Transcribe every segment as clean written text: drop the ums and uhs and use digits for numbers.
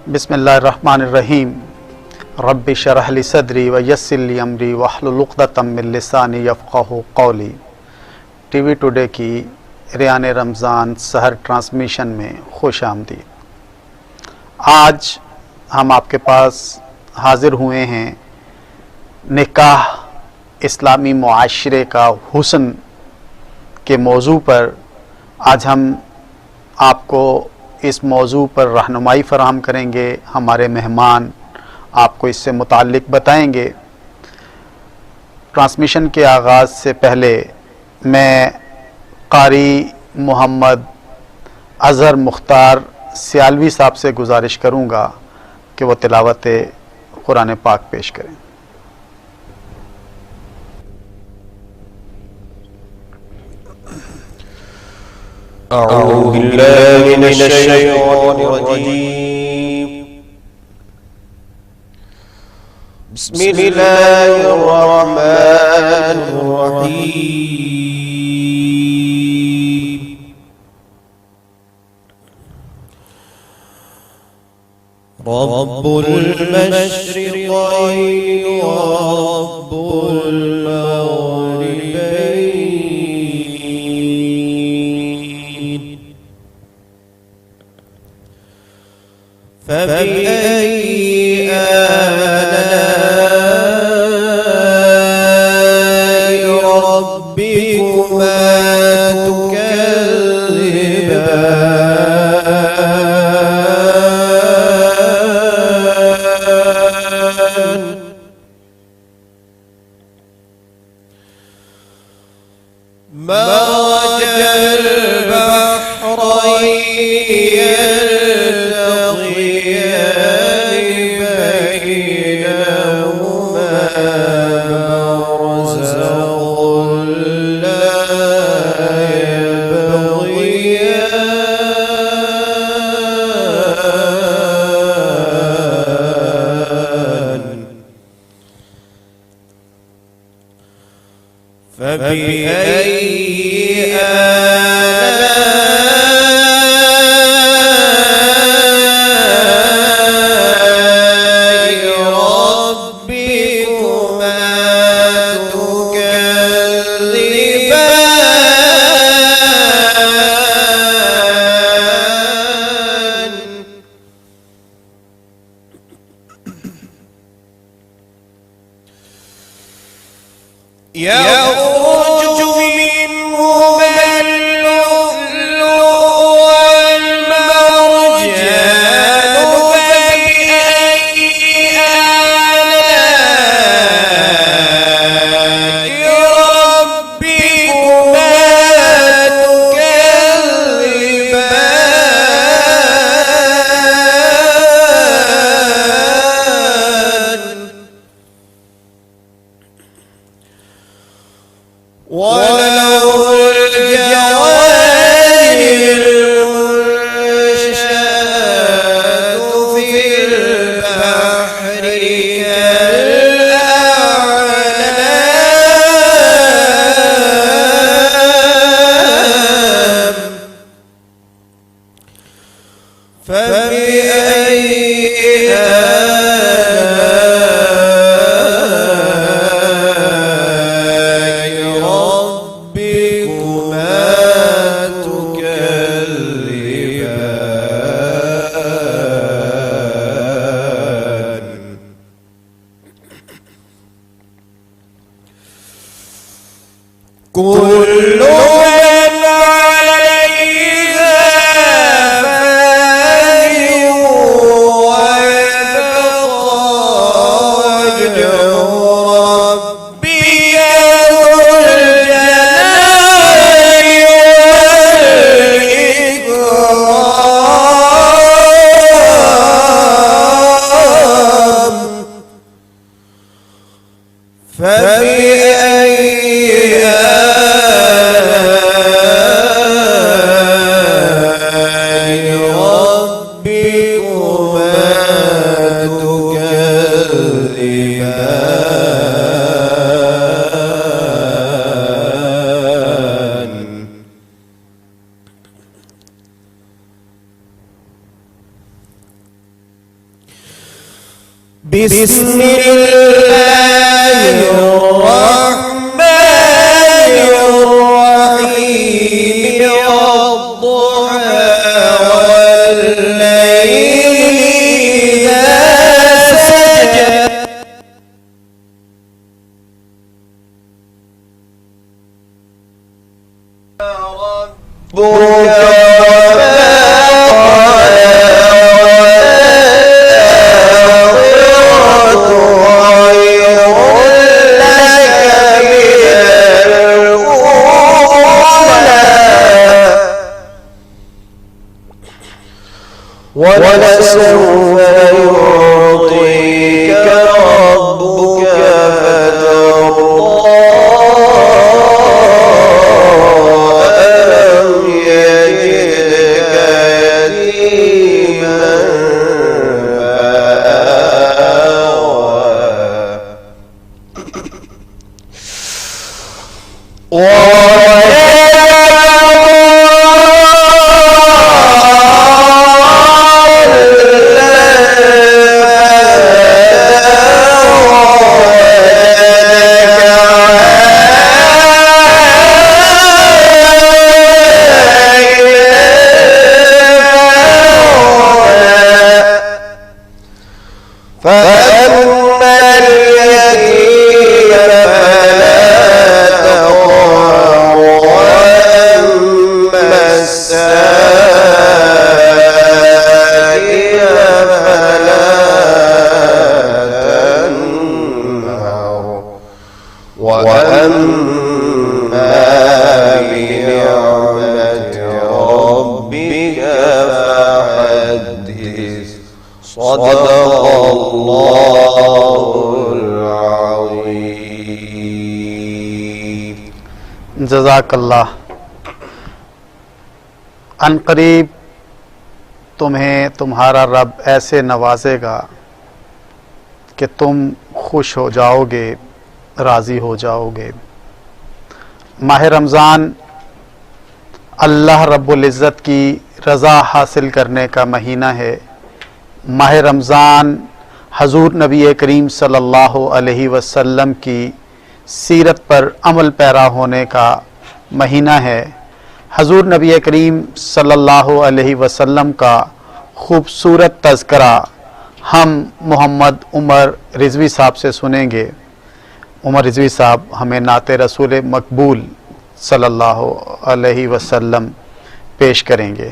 بسم اللہ الرحمن الرحیم رب اشرح لی صدری ویسر لی امری واحلل عقدۃ من لسانی یفقہوا قولی۔ ٹی وی ٹوڈے کی ریان رمضان سحر ٹرانسمیشن میں خوش آمدید۔ آج ہم آپ کے پاس حاضر ہوئے ہیں نکاح اسلامی معاشرے کا حسن کے موضوع پر۔ آج ہم آپ کو اس موضوع پر رہنمائی فراہم کریں گے، ہمارے مہمان آپ کو اس سے متعلق بتائیں گے۔ ٹرانسمیشن کے آغاز سے پہلے میں قاری محمد اظہر مختار سیالوی صاحب سے گزارش کروں گا کہ وہ تلاوت قرآن پاک پیش کریں۔ أعوذ بالله من الشيطان الرجيم بسم الله الرحمن الرحيم رب المشرقين ورب المغربين فبأي آلاء ربكما تكذبان مرج البحرين فبأي آلاء ربكما تكذبان يخرج منهما اللؤلؤ والمرجان فبأي آلاء ربكما تكذبان وله الجوار المنشآت في البحر كالأعلام فبأي آلاء ربكما تكذبان كل من عليها فان ويبقى وجه ربي ذو الجلال والإكرام فبأي آلاء بسم الله الرحمن الرحيم والضحى والليل إذا سجى ولسوف يعطيك ربك فترضى ألم يجدك يتيما فأما اليتيم فلا تقهر وأما السائل فلا تنهر وأما بنعمة ربك فحدث صدق الله العظيم. جزاک اللہ. ان قریب تمہیں تمہارا رب ایسے نوازے گا کہ تم خوش ہو جاؤ گے، راضی ہو جاؤ گے. ماہ رمضان اللہ رب العزت کی رضا حاصل کرنے کا مہینہ ہے. ماہ رمضان حضور نبی کریم صلی اللہ علیہ وسلم کی سیرت پر عمل پیرا ہونے کا مہینہ ہے. حضور نبی کریم صلی اللہ علیہ وسلم کا خوبصورت تذکرہ ہم محمد عمر رضوی صاحب سے سنیں گے. عمر رضوی صاحب ہمیں نعت رسول مقبول صلی اللہ علیہ وسلم پیش کریں گے.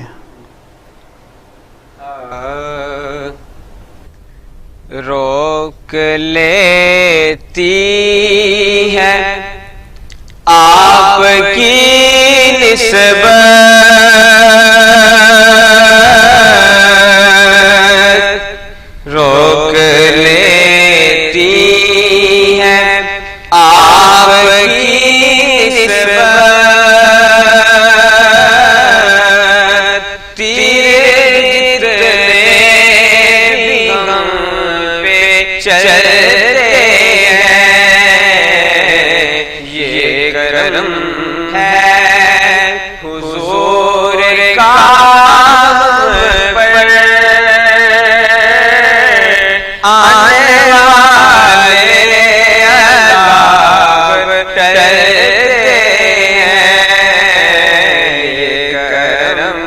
روک لیتی ہے آپ کی نسبت، روک لیتی ہے آپ کی نسبت، تیرے چلتے ہیں یہ کرم ہے حضور کا پر آنے والے عذاب ٹلتے ہیں، یہ کرم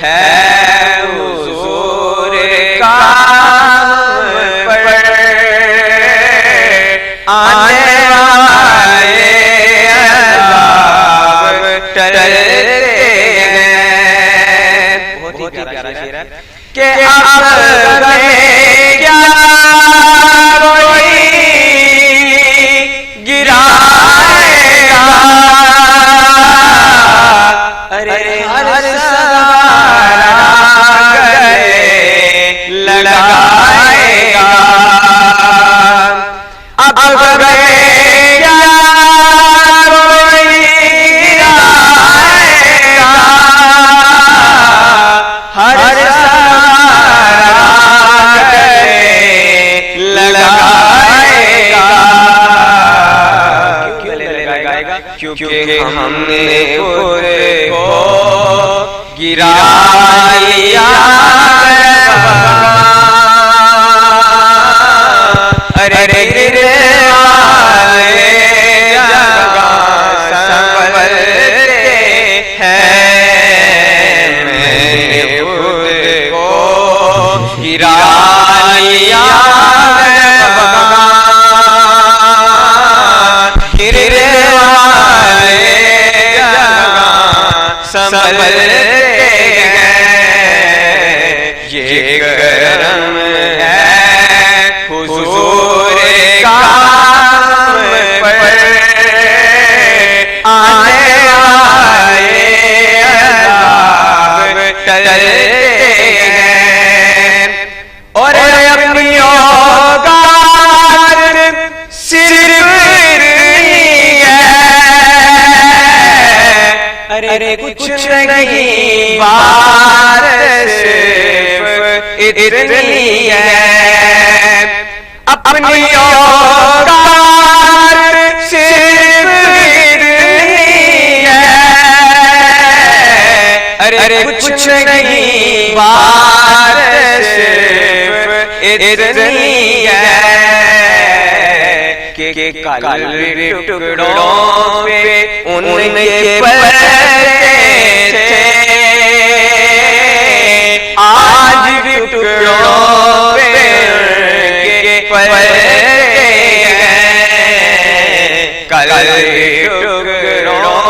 ہے حضور کا آنے والے عذاب ٹلتے ہیں. بہت ہی پیارا شعر ہے کہ اب ہمیں کیا کوئی گرائے گا، ارے ہر سوارا گلے لگائے گا. اب کیونکہ ہم نے پورے کو گرا لیا گرا لیا گرنے والے جگہ سنبھلتے گئے، یہ کرم ہے حضور کام پر آنے والے عذاب ٹلتے گئے، اور اپنی اوقات صرف ارے کچھ نہیں بات صرف اتنی ہے، اپنی اوقات صرف اتنی ہے، ارے کچھ نہیں بات صرف اتنی ہے کہ کل ٹکڑوں پہ ان کے پرتے تھے، آج ٹکڑوں پہ ان کے پرتے ہیں، کل ٹکڑوں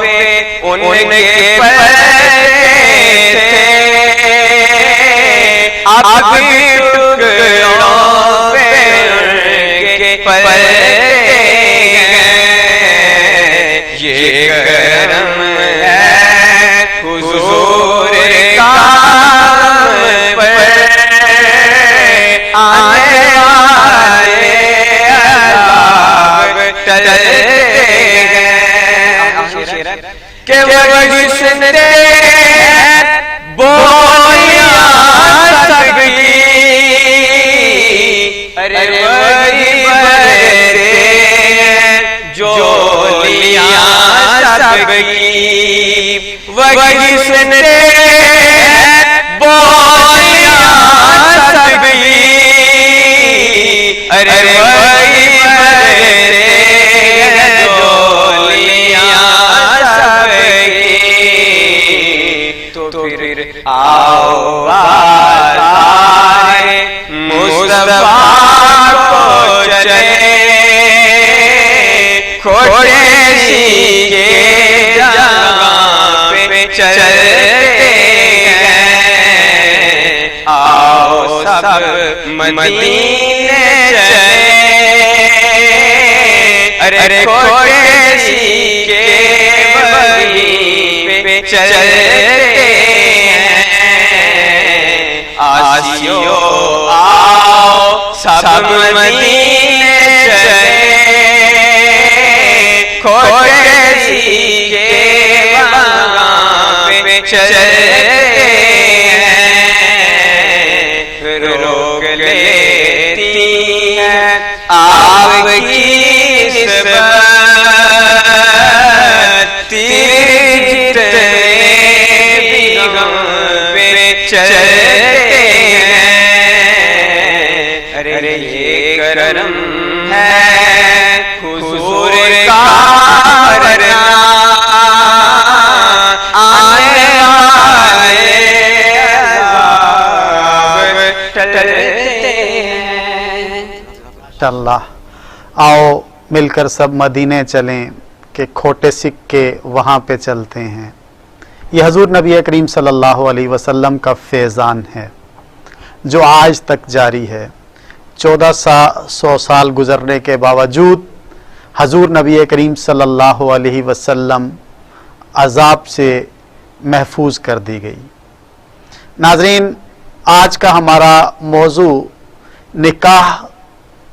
پہ ان کے پرتے تھے، اب ٹکڑوں پہ ان کے پرتے ہیں، یہ کرم ہے حضور کام پر آنے والے عذاب ٹلتے گئے، کہ وہ جسنے بولیاں سب کی، ارے وہی بھرتے جولیاں سب کی، وہ جسنے بولیاں سب کی، ارے وہی بھرتے جولیاں سب کی، تو پھر آؤ بازار مصطفیٰ کو چلے، کھوٹے سیکھے جگہ پہ چلتے ہیں، آؤ سب مدینے چلے، ارے کھوٹے سیکھے وہیں پہ چلتے ہیں، آسیو آؤ سب مدینے چلے، کھوٹے سیکھے وہاں پہ چلتے ہیں، روک لیتی ہے آپ کی نسبت، تیرے جتنے بھی غم پہ چلتے ہیں، ارے یہ کرم ہے حضور کا کرنا، آنے والے عذاب ٹلتے ہیں۔ اللہ آؤ مل کر سب مدینے چلیں کہ کھوٹے سکے وہاں پہ چلتے ہیں، یہ حضور نبی کریم صلی اللہ علیہ وسلم کا فیضان ہے جو آج تک جاری ہے۔ 1400 سال گزرنے کے باوجود حضور نبی کریم صلی اللہ علیہ وسلم عذاب سے محفوظ کر دی گئی۔ ناظرین، آج کا ہمارا موضوع نکاح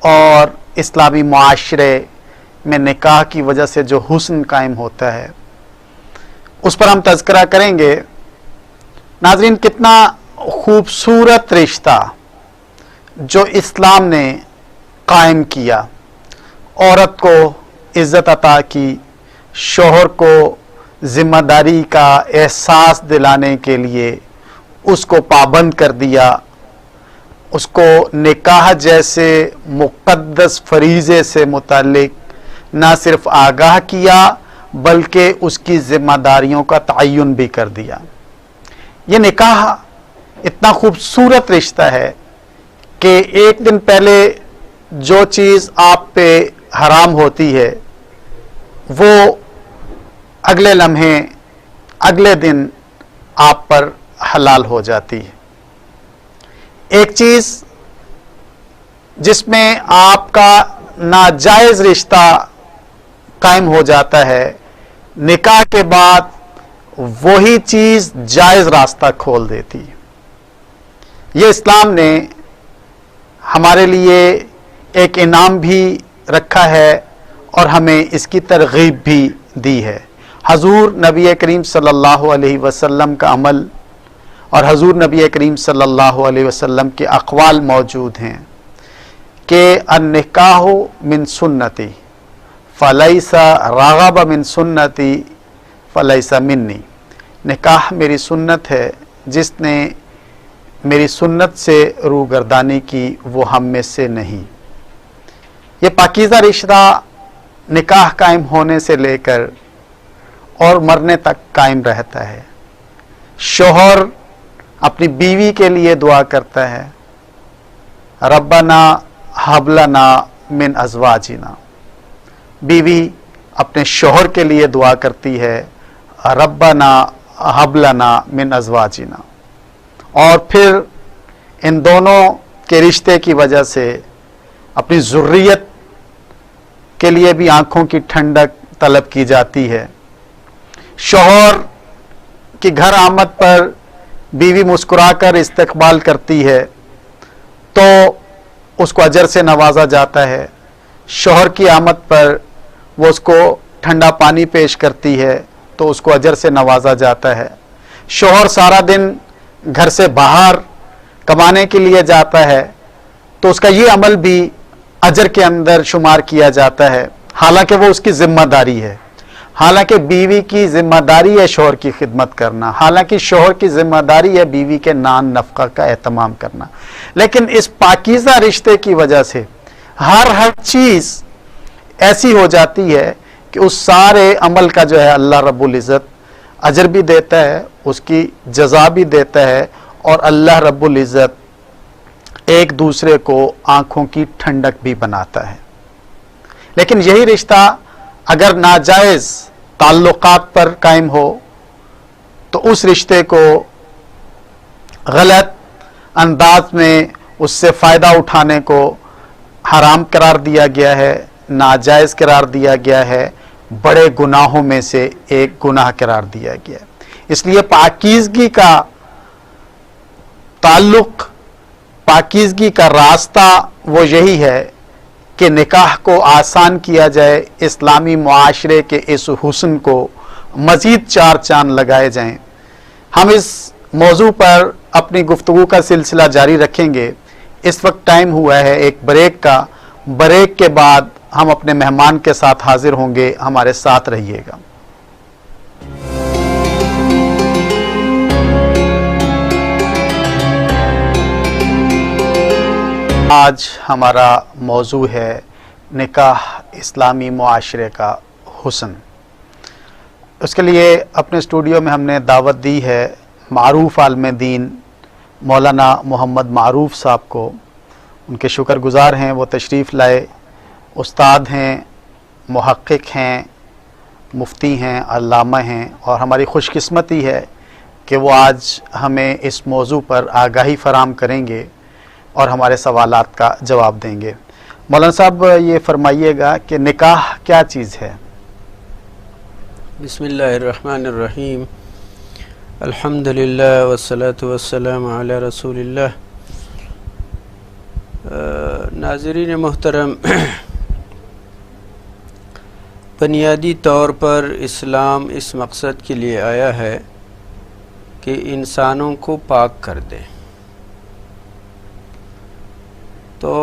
اور اسلامی معاشرے میں نکاح کی وجہ سے جو حسن قائم ہوتا ہے اس پر ہم تذکرہ کریں گے۔ ناظرین، کتنا خوبصورت رشتہ جو اسلام نے قائم کیا، عورت کو عزت عطا کی، شوہر کو ذمہ داری کا احساس دلانے کے لیے اس کو پابند کر دیا، اس کو نکاح جیسے مقدس فریضے سے متعلق نہ صرف آگاہ کیا بلکہ اس کی ذمہ داریوں کا تعین بھی کر دیا۔ یہ نکاح اتنا خوبصورت رشتہ ہے کہ ایک دن پہلے جو چیز آپ پہ حرام ہوتی ہے وہ اگلے لمحے اگلے دن آپ پر حلال ہو جاتی ہے. ایک چیز جس میں آپ کا ناجائز رشتہ قائم ہو جاتا ہے، نکاح کے بعد وہی چیز جائز راستہ کھول دیتی ہے. یہ اسلام نے ہمارے لیے ایک انعام بھی رکھا ہے اور ہمیں اس کی ترغیب بھی دی ہے. حضور نبی کریم صلی اللہ علیہ وسلم کا عمل اور حضور نبی کریم صلی اللہ علیہ وسلم کے اقوال موجود ہیں کہ النکاح من سنتی فلیس راغب من سنتی فلیس منی. نکاح میری سنت ہے، جس نے میری سنت سے روگردانی کی وہ ہم میں سے نہیں. یہ پاکیزہ رشتہ نکاح قائم ہونے سے لے کر اور مرنے تک قائم رہتا ہے. شوہر اپنی بیوی کے لیے دعا کرتا ہے، ربنا ہب لنا من ازواجنا. بیوی اپنے شوہر کے لیے دعا کرتی ہے، ربنا ہب لنا من ازواجنا. اور پھر ان دونوں کے رشتے کی وجہ سے اپنی ذریت کے لیے بھی آنکھوں کی ٹھنڈک طلب کی جاتی ہے. شوہر کی گھر آمد پر بیوی مسکرا کر استقبال کرتی ہے تو اس کو اجر سے نوازا جاتا ہے. شوہر کی آمد پر وہ اس کو ٹھنڈا پانی پیش کرتی ہے تو اس کو اجر سے نوازا جاتا ہے. شوہر سارا دن گھر سے باہر کمانے کے لیے جاتا ہے تو اس کا یہ عمل بھی اجر کے اندر شمار کیا جاتا ہے، حالانکہ وہ اس کی ذمہ داری ہے. حالانکہ بیوی کی ذمہ داری ہے شوہر کی خدمت کرنا، حالانکہ شوہر کی ذمہ داری ہے بیوی کے نان نفقہ کا اہتمام کرنا. لیکن اس پاکیزہ رشتے کی وجہ سے ہر چیز ایسی ہو جاتی ہے کہ اس سارے عمل کا جو ہے اللہ رب العزت اجر بھی دیتا ہے، اس کی جزا بھی دیتا ہے، اور اللہ رب العزت ایک دوسرے کو آنکھوں کی ٹھنڈک بھی بناتا ہے. لیکن یہی رشتہ اگر ناجائز تعلقات پر قائم ہو تو اس رشتے کو غلط انداز میں اس سے فائدہ اٹھانے کو حرام قرار دیا گیا ہے، ناجائز قرار دیا گیا ہے، بڑے گناہوں میں سے ایک گناہ قرار دیا گیا ہے. اس لیے پاکیزگی کا تعلق، پاکیزگی کا راستہ وہ یہی ہے کہ نکاح کو آسان کیا جائے، اسلامی معاشرے کے اس حسن کو مزید 4 چاند لگائے جائیں. ہم اس موضوع پر اپنی گفتگو کا سلسلہ جاری رکھیں گے. اس وقت ٹائم ہوا ہے ایک بریک کا. بریک کے بعد ہم اپنے مہمان کے ساتھ حاضر ہوں گے، ہمارے ساتھ رہیے گا. آج ہمارا موضوع ہے نکاح اسلامی معاشرے کا حسن. اس کے لیے اپنے اسٹوڈیو میں ہم نے دعوت دی ہے معروف عالم دین مولانا محمد معروف صاحب کو. ان کے شکر گزار ہیں، وہ تشریف لائے. استاد ہیں، محقق ہیں، مفتی ہیں، علامہ ہیں، اور ہماری خوش قسمتی ہے کہ وہ آج ہمیں اس موضوع پر آگاہی فراہم کریں گے اور ہمارے سوالات کا جواب دیں گے. مولانا صاحب یہ فرمائیے گا کہ نکاح کیا چیز ہے؟ بسم اللہ الرحمن الرحیم. الحمدللہ والصلاة والسلام علی رسول اللہ. ناظرین محترم، بنیادی طور پر اسلام اس مقصد کے لیے آیا ہے کہ انسانوں کو پاک کر دے. تو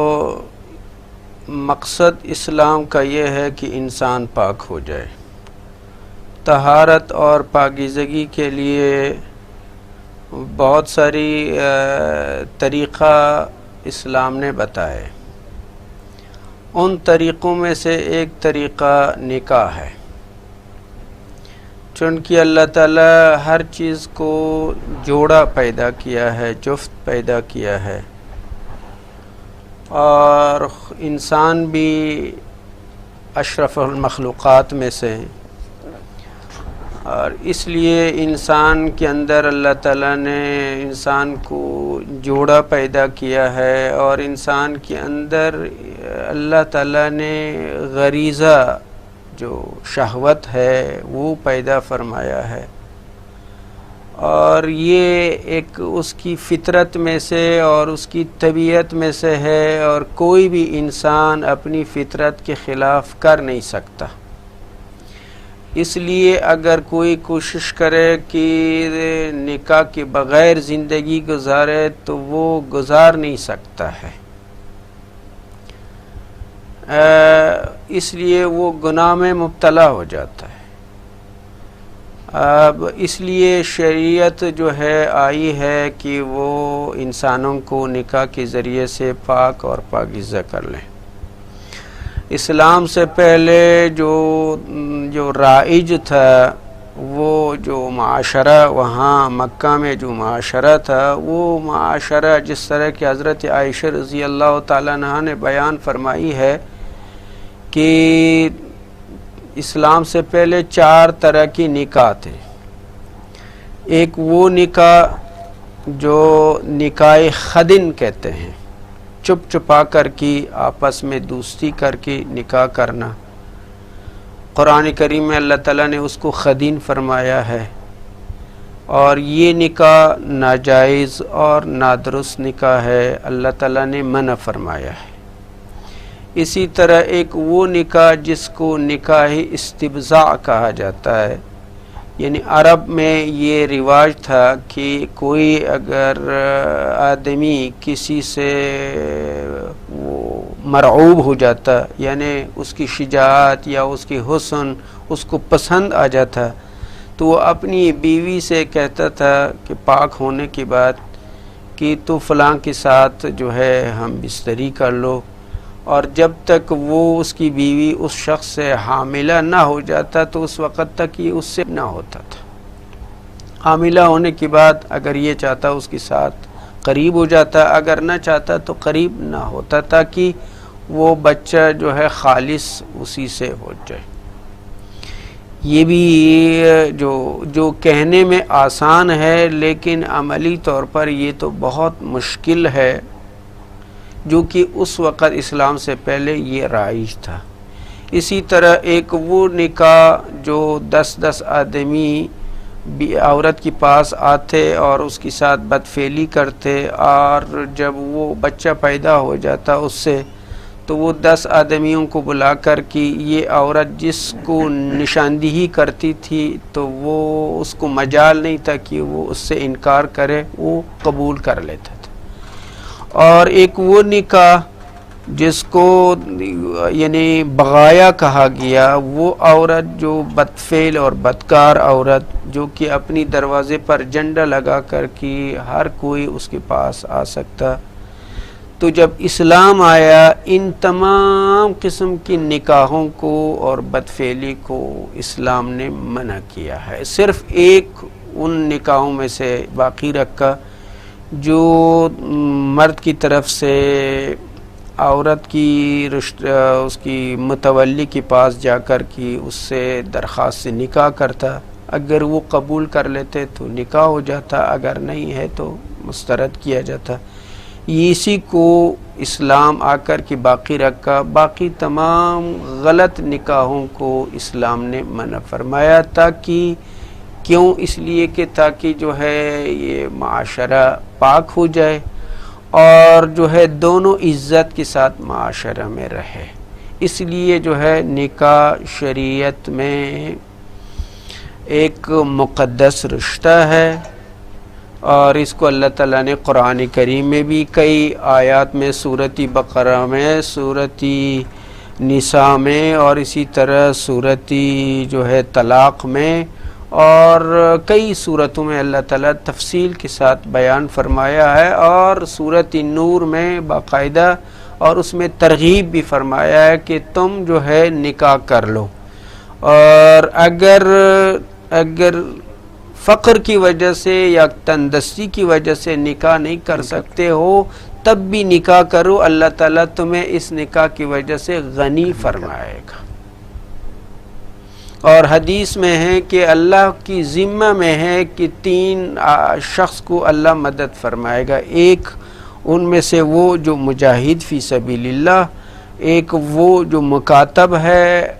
مقصد اسلام کا یہ ہے کہ انسان پاک ہو جائے. طہارت اور پاکیزگی کے لیے بہت ساری طریقہ اسلام نے بتائے. ان طریقوں میں سے ایک طریقہ نکاح ہے. چونکہ اللہ تعالیٰ ہر چیز کو جوڑا پیدا کیا ہے، جفت پیدا کیا ہے، اور انسان بھی اشرف المخلوقات میں سے، اور اس لیے انسان کے اندر اللہ تعالیٰ نے انسان کو جوڑا پیدا کیا ہے، اور انسان کے اندر اللہ تعالیٰ نے غریزہ جو شہوت ہے وہ پیدا فرمایا ہے، اور یہ ایک اس کی فطرت میں سے اور اس کی طبیعت میں سے ہے، اور کوئی بھی انسان اپنی فطرت کے خلاف کر نہیں سکتا۔ اس لیے اگر کوئی کوشش کرے کہ نکاح کے بغیر زندگی گزارے تو وہ گزار نہیں سکتا ہے، اس لیے وہ گناہ میں مبتلا ہو جاتا ہے۔ اب اس لیے شریعت جو ہے آئی ہے کہ وہ انسانوں کو نکاح کے ذریعے سے پاک اور پاکیزہ کر لیں۔ اسلام سے پہلے جو رائج تھا، وہ جو معاشرہ وہاں مکہ میں جو معاشرہ تھا، وہ معاشرہ جس طرح کہ حضرت عائشہ رضی اللہ تعالیٰ عنہا نے بیان فرمائی ہے کہ اسلام سے پہلے 4 طرح کی نکاح تھے۔ ایک وہ نکاح جو نکاح خدن کہتے ہیں، چپ چپا کر کی آپس میں دوستی کر کے نکاح کرنا، قرآن کریم میں اللہ تعالیٰ نے اس کو خدین فرمایا ہے، اور یہ نکاح ناجائز اور نادرست نکاح ہے، اللہ تعالیٰ نے منع فرمایا ہے۔ اسی طرح ایک وہ نکاح جس کو نکاح استبزاء کہا جاتا ہے، یعنی عرب میں یہ رواج تھا کہ کوئی اگر آدمی کسی سے وہ مرعوب ہو جاتا، یعنی اس کی شجاعت یا اس کی حسن اس کو پسند آ جاتا، تو وہ اپنی بیوی سے کہتا تھا کہ پاک ہونے کے بعد کہ تو فلاں کے ساتھ جو ہے ہم بستری کر لو، اور جب تک وہ اس کی بیوی اس شخص سے حاملہ نہ ہو جاتا تو اس وقت تک یہ اس سے نہ ہوتا تھا۔ حاملہ ہونے کے بعد اگر یہ چاہتا اس کے ساتھ قریب ہو جاتا، اگر نہ چاہتا تو قریب نہ ہوتا، تاکہ وہ بچہ جو ہے خالص اسی سے ہو جائے۔ یہ بھی جو کہنے میں آسان ہے، لیکن عملی طور پر یہ تو بہت مشکل ہے، جو کہ اس وقت اسلام سے پہلے یہ رائج تھا۔ اسی طرح ایک وہ نکاح جو 10 آدمی عورت کے پاس آتے اور اس کے ساتھ بدفعلی کرتے، اور جب وہ بچہ پیدا ہو جاتا اس سے، تو وہ 10 آدمیوں کو بلا کر کہ یہ عورت جس کو نشاندہی کرتی تھی تو وہ اس کو مجال نہیں تھا کہ وہ اس سے انکار کرے، وہ قبول کر لیتا تھا۔ اور ایک وہ نکاح جس کو یعنی بغایا کہا گیا، وہ عورت جو بدفعل اور بدکار عورت جو کہ اپنی دروازے پر جھنڈا لگا کر کہ ہر کوئی اس کے پاس آ سکتا، تو جب اسلام آیا ان تمام قسم کی نکاحوں کو اور بدفعلی کو اسلام نے منع کیا ہے، صرف ایک ان نکاحوں میں سے باقی رکھا جو مرد کی طرف سے عورت کی اس کی متولی کے پاس جا کر کی اس سے درخواست سے نکاح کرتا، اگر وہ قبول کر لیتے تو نکاح ہو جاتا، اگر نہیں ہے تو مسترد کیا جاتا۔ اسی کو اسلام آ کر کے باقی رکھا، باقی تمام غلط نکاحوں کو اسلام نے منع فرمایا، تاکہ کیوں؟ اس لیے کہ تاکہ جو ہے یہ معاشرہ پاک ہو جائے اور جو ہے دونوں عزت کے ساتھ معاشرہ میں رہے۔ اس لیے جو ہے نکاح شریعت میں ایک مقدس رشتہ ہے، اور اس کو اللہ تعالیٰ نے قرآن کریم میں بھی کئی آیات میں، سورۃ بقرہ میں، سورۃ نساء میں، اور اسی طرح سورۃ جو ہے طلاق میں، اور کئی صورتوں میں اللہ تعالیٰ تفصیل کے ساتھ بیان فرمایا ہے، اور سورۃ نور میں باقاعدہ اور اس میں ترغیب بھی فرمایا ہے کہ تم جو ہے نکاح کر لو، اور اگر اگر فقر کی وجہ سے یا تندرستی کی وجہ سے نکاح نہیں کر سکتے ہو تب بھی نکاح کرو، اللہ تعالیٰ تمہیں اس نکاح کی وجہ سے غنی فرمائے گا۔ اور حدیث میں ہے کہ اللہ کی ذمہ میں ہے کہ 3 شخص کو اللہ مدد فرمائے گا، ایک ان میں سے وہ جو مجاہد فی سبیل اللہ، ایک وہ جو مکاتب ہے،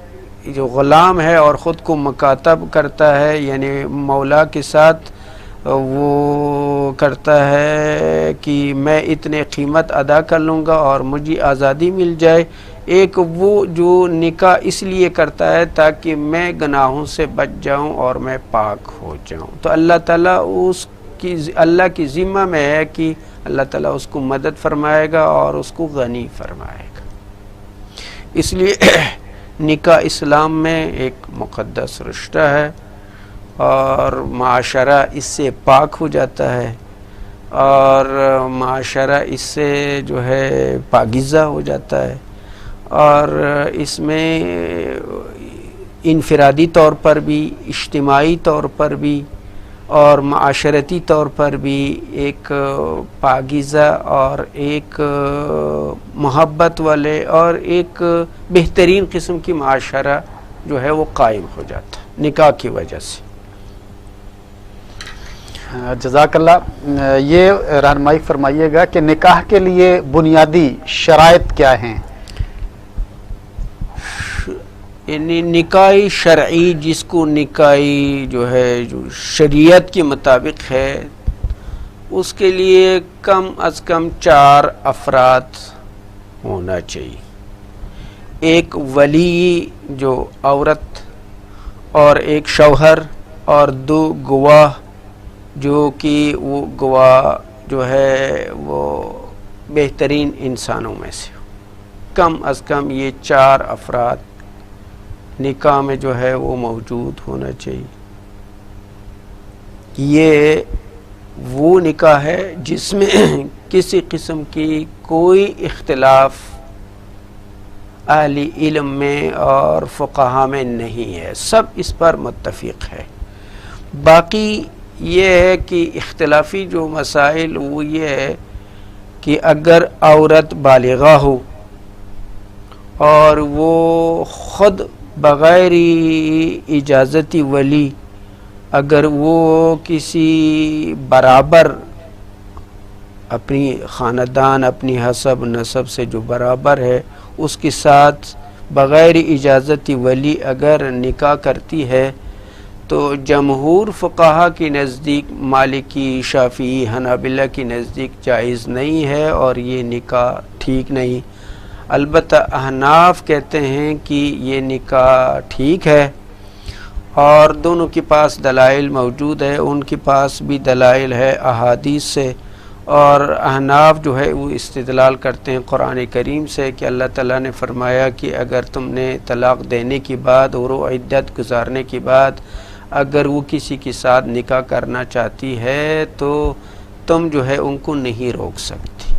جو غلام ہے اور خود کو مکاتب کرتا ہے، یعنی مولا کے ساتھ وہ کرتا ہے کہ میں اتنے قیمت ادا کر لوں گا اور مجھے آزادی مل جائے، ایک وہ جو نکاح اس لیے کرتا ہے تاکہ میں گناہوں سے بچ جاؤں اور میں پاک ہو جاؤں۔ تو اللہ تعالیٰ اللہ کی ذمہ میں ہے کہ اللہ تعالیٰ اس کو مدد فرمائے گا اور اس کو غنی فرمائے گا۔ اس لیے نکاح اسلام میں ایک مقدس رشتہ ہے اور معاشرہ اس سے پاک ہو جاتا ہے اور معاشرہ اس سے جو ہے پاکیزہ ہو جاتا ہے، اور اس میں انفرادی طور پر بھی، اجتماعی طور پر بھی اور معاشرتی طور پر بھی ایک پاکیزہ اور ایک محبت والے اور ایک بہترین قسم کی معاشرہ جو ہے وہ قائم ہو جاتا ہے نکاح کی وجہ سے۔ جزاک اللہ۔ یہ رہنمائی فرمائیے گا کہ نکاح کے لیے بنیادی شرائط کیا ہیں؟ یعنی نکاح شرعی، جس کو نکاح جو ہے جو شریعت کے مطابق ہے، اس کے لیے کم از کم 4 افراد ہونا چاہیے۔ ایک ولی جو عورت، اور ایک شوہر، اور 2 گواہ جو کہ وہ گواہ جو ہے وہ بہترین انسانوں میں سے ہو۔ کم از کم یہ 4 افراد نکاح میں جو ہے وہ موجود ہونا چاہیے۔ یہ وہ نکاح ہے جس میں کسی قسم کی کوئی اختلاف اہل علم میں اور فقہا میں نہیں ہے، سب اس پر متفق ہے۔ باقی یہ ہے کہ اختلافی جو مسائل وہ یہ ہے کہ اگر عورت بالغہ ہو اور وہ خود بغیر اجازتی ولی اگر وہ کسی برابر اپنی خاندان، اپنی حسب نسب سے جو برابر ہے اس کے ساتھ بغیر اجازتی ولی اگر نکاح کرتی ہے تو جمہور فقہا کے نزدیک، مالکی، شافعی، حنابلہ کے نزدیک جائز نہیں ہے اور یہ نکاح ٹھیک نہیں۔ البتہ احناف کہتے ہیں کہ یہ نکاح ٹھیک ہے، اور دونوں کے پاس دلائل موجود ہے، ان کے پاس بھی دلائل ہے احادیث سے، اور احناف جو ہے وہ استدلال کرتے ہیں قرآن کریم سے کہ اللہ تعالیٰ نے فرمایا کہ اگر تم نے طلاق دینے کے بعد اور وہ عدت گزارنے کے بعد اگر وہ کسی کے ساتھ نکاح کرنا چاہتی ہے تو تم جو ہے ان کو نہیں روک سکتی۔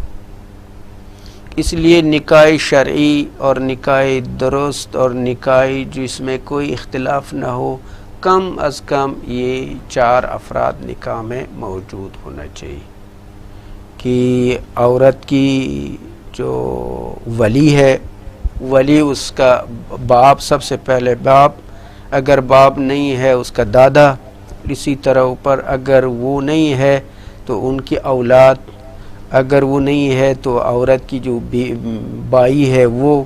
اس لیے نکاح شرعی اور نکاح درست اور نکاح جس میں کوئی اختلاف نہ ہو، کم از کم یہ 4 افراد نکاح میں موجود ہونا چاہیے کہ عورت کی جو ولی ہے، ولی اس کا باپ، سب سے پہلے باپ، اگر باپ نہیں ہے اس کا دادا، اسی طرح اوپر اگر وہ نہیں ہے تو ان کی اولاد، اگر وہ نہیں ہے تو عورت کی جو بائی ہے وہ،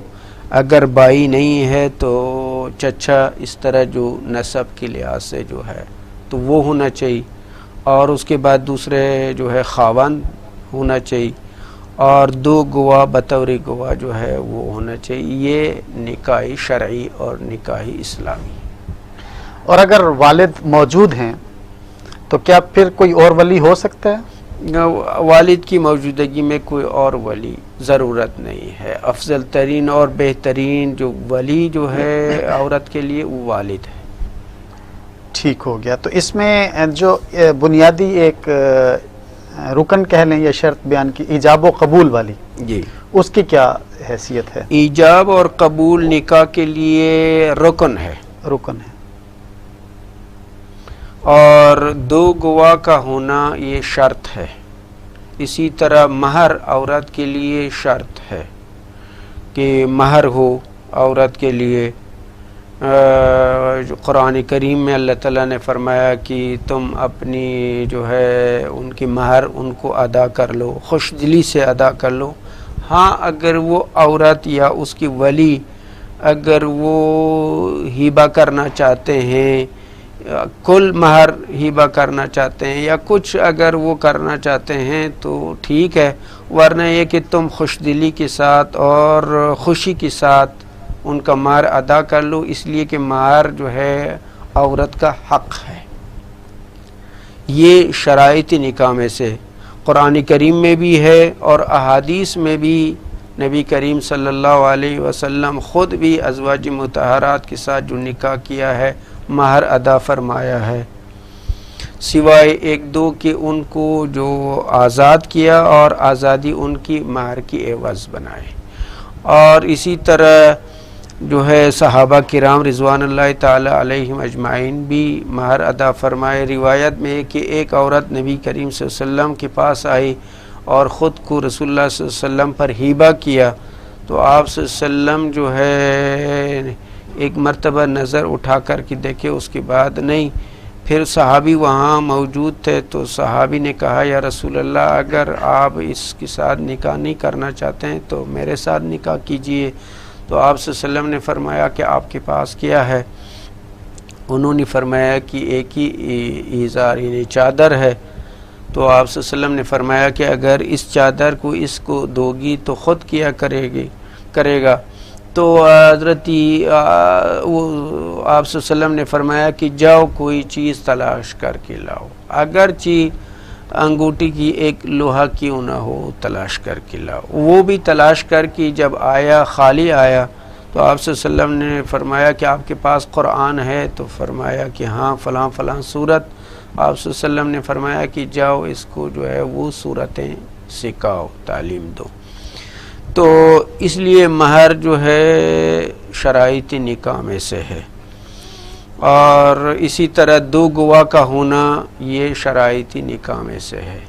اگر بائی نہیں ہے تو چچا، اس طرح جو نسب کے لحاظ سے جو ہے تو وہ ہونا چاہیے، اور اس کے بعد دوسرے جو ہے خاوند ہونا چاہیے، اور 2 گواہ بطور گواہ جو ہے وہ ہونا چاہیے۔ یہ نکاح شرعی اور نکاح اسلامی۔ اور اگر والد موجود ہیں تو کیا پھر کوئی اور ولی ہو سکتا ہے؟ والد کی موجودگی میں کوئی اور ولی ضرورت نہیں ہے۔ افضل ترین اور بہترین جو ولی جو ہے عورت کے لیے وہ والد ہے۔ ٹھیک ہو گیا۔ تو اس میں جو بنیادی ایک رکن کہہ لیں یا شرط بیان کی، ایجاب و قبول والی، جی، اس کی کیا حیثیت ہے؟ ایجاب اور قبول نکاح کے لیے رکن ہے۔ رکن ہے۔ اور 2 گواہ کا ہونا یہ شرط ہے. اسی طرح مہر عورت کے لیے شرط ہے کہ مہر ہو عورت کے لیے. جو قرآن کریم میں اللہ تعالیٰ نے فرمایا کہ تم اپنی جو ہے ان کی مہر ان کو ادا کر لو، خوش دلی سے ادا کر لو. ہاں اگر وہ عورت یا اس کی ولی اگر وہ ہیبہ کرنا چاہتے ہیں، کل مہر ہیبہ کرنا چاہتے ہیں یا کچھ اگر وہ کرنا چاہتے ہیں تو ٹھیک ہے، ورنہ یہ کہ تم خوش دلی کے ساتھ اور خوشی کے ساتھ ان کا مہر ادا کر لو، اس لیے کہ مہر جو ہے عورت کا حق ہے. یہ شرائط نکاح میں سے قرآن کریم میں بھی ہے اور احادیث میں بھی. نبی کریم صلی اللہ علیہ وسلم خود بھی ازواج مطہرات کے ساتھ جو نکاح کیا ہے مہر ادا فرمایا ہے، سوائے 1-2 کہ ان کو جو آزاد کیا اور آزادی ان کی مہر کی عوض بنائے. اور اسی طرح جو ہے صحابہ کرام رضوان اللہ تعالی علیہم اجمعین بھی مہر ادا فرمائے. روایت میں کہ ایک عورت نبی کریم صلی اللہ علیہ وسلم کے پاس آئی اور خود کو رسول اللہ صلی اللہ علیہ وسلم پر ہیبہ کیا تو آپ صلی اللہ علیہ وسلم جو ہے ایک مرتبہ نظر اٹھا کر کے دیکھے، اس کے بعد نہیں. پھر صحابی وہاں موجود تھے تو صحابی نے کہا یا رسول اللہ اگر آپ اس کے ساتھ نکاح نہیں کرنا چاہتے ہیں تو میرے ساتھ نکاح کیجئے. تو آپ صلی اللہ علیہ وسلم نے فرمایا کہ آپ کے پاس کیا ہے؟ انہوں نے فرمایا کہ ایک ہی ایزار یعنی چادر ہے. تو آپ صلی اللہ علیہ وسلم نے فرمایا کہ اگر اس چادر کو اس کو دو گی تو خود کیا کرے گا. تو حضرت آپ صلی اللہ علیہ وسلم نے فرمایا کہ جاؤ کوئی چیز تلاش کر کے لاؤ، اگرچہ انگوٹھی کی ایک لوہا کیوں نہ ہو تلاش کر کے لاؤ. وہ بھی تلاش کر کے جب آیا خالی آیا تو آپ صلی اللہ علیہ وسلم نے فرمایا کہ آپ کے پاس قرآن ہے؟ تو فرمایا کہ ہاں فلاں فلاں صورت. آپ صلی اللہ علیہ وسلم نے فرمایا کہ جاؤ اس کو جو ہے وہ صورتیں سکھاؤ، تعلیم دو. تو اس لیے مہر جو ہے شرائط نکاح میں سے ہے. اور اسی طرح 2 گواہ کا ہونا یہ شرائط نکاح میں سے ہے.